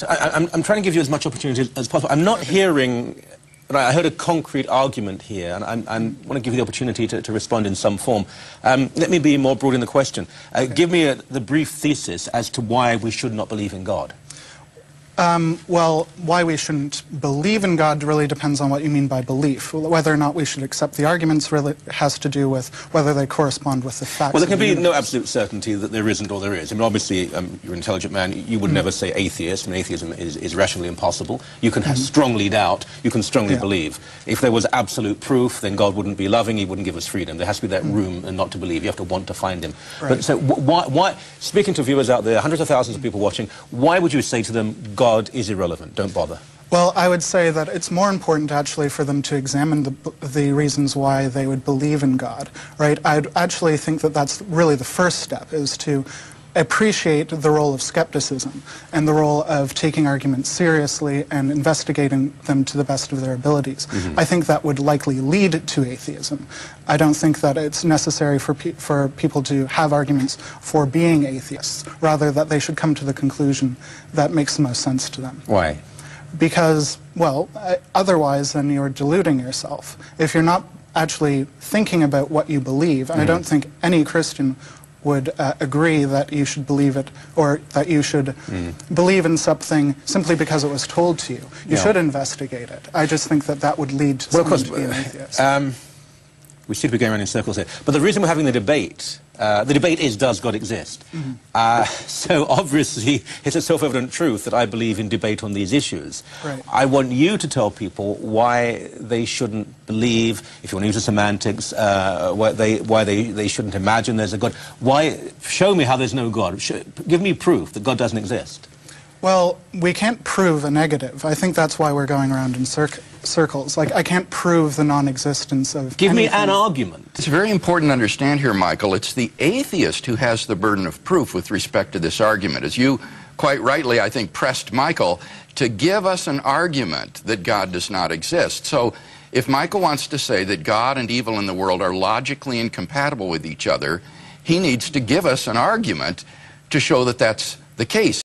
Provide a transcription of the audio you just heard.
I'm trying to give you as much opportunity as possible. I'm not hearing... I heard a concrete argument here, and I want to give you the opportunity to respond in some form. Let me be more broad in the question. Give me the brief thesis as to why we should not believe in God. Well, why we shouldn't believe in God really depends on what you mean by belief. Whether or not we should accept the arguments really has to do with whether they correspond with the facts. Well, there can be no absolute certainty that there isn't or there is. I mean, obviously, you're an intelligent man. You would never say atheist. I mean, atheism is rationally impossible. You can strongly doubt. You can strongly believe. If there was absolute proof, then God wouldn't be loving. He wouldn't give us freedom. There has to be that room and not to believe. You have to want to find him. Right. But so why, speaking to viewers out there, hundreds of thousands of people watching, why would you say to them, God is irrelevant, don't bother? Well, I would say that it's more important actually for them to examine the reasons why they would believe in God, right? I'd actually think that that's really the first step, is to appreciate the role of skepticism and the role of taking arguments seriously and investigating them to the best of their abilities. I think that would likely lead to atheism. I don't think that it's necessary for people to have arguments for being atheists, rather that they should come to the conclusion that makes the most sense to them. Why? Because, well, otherwise then you're deluding yourself. If you're not actually thinking about what you believe, and I don't think any Christian would agree that you should believe it, or that you should believe in something simply because it was told to you. You should investigate it. I just think that that would lead to someone to be an atheist. We seem to be going around in circles here. But the reason we're having the debate is, does God exist? So obviously, it's a self-evident truth that I believe in debate on these issues. Right. I want you to tell people why they shouldn't believe, if you want to use the semantics, why they shouldn't imagine there's a God. Show me how there's no God. Give me proof that God doesn't exist. Well, we can't prove a negative. I think that's why we're going around in circles. Like, I can't prove the non-existence of Give anything. me an argument. It's very important to understand here, Michael, it's the atheist who has the burden of proof with respect to this argument. As you quite rightly, I think, pressed Michael to give us an argument that God does not exist. So if Michael wants to say that God and evil in the world are logically incompatible with each other, he needs to give us an argument to show that that's the case.